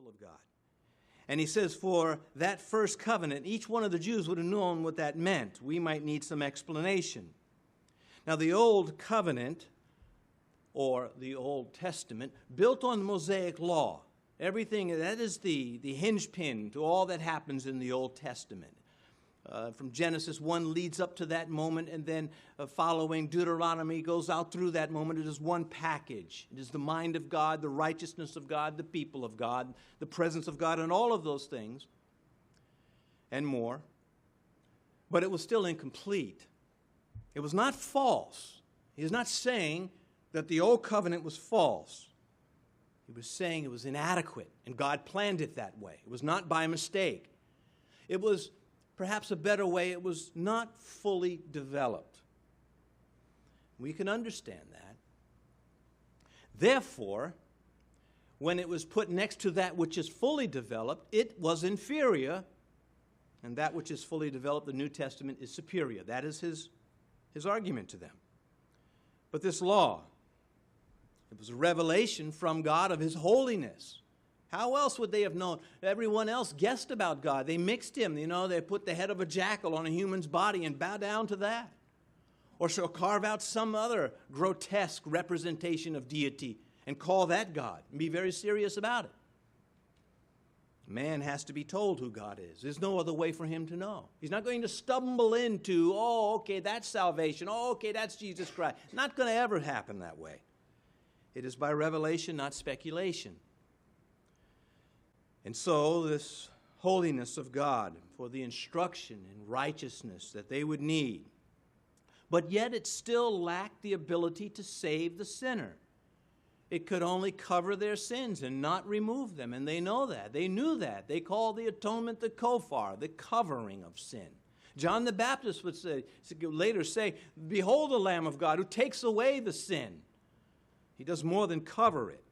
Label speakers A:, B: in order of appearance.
A: people of God. And he says for that first covenant, each one of the Jews would have known what that meant. We might need some explanation. Now, the Old Covenant, or the Old Testament, built on the Mosaic Law. Everything, that is the hinge pin to all that happens in the Old Testament. From Genesis 1 leads up to that moment, and then following Deuteronomy goes out through that moment. It is one package. It is the mind of God, the righteousness of God, the people of God, the presence of God, and all of those things, and more. But it was still incomplete. It was not false. He is not saying that the Old Covenant was false. He was saying it was inadequate, and God planned it that way. It was not by mistake. It was perhaps a better way, it was not fully developed. We can understand that. Therefore, when it was put next to that which is fully developed, it was inferior, and that which is fully developed, the New Testament, is superior. That is his argument to them. But this law, it was a revelation from God of His holiness. How else would they have known? Everyone else guessed about God. They mixed Him. They put the head of a jackal on a human's body and bow down to that. Or so carve out some other grotesque representation of deity and call that God and be very serious about it. Man has to be told who God is. There's no other way for him to know. He's not going to stumble into, okay, that's salvation. Okay, that's Jesus Christ. Not going to ever happen that way. It is by revelation, not speculation. And so this holiness of God for the instruction in righteousness that they would need. But yet it still lacked the ability to save the sinner. It could only cover their sins and not remove them. And they know that. They knew that. They call the atonement the kofar, the covering of sin. John the Baptist would later say, "Behold the Lamb of God who takes away the sin." He does more than cover it.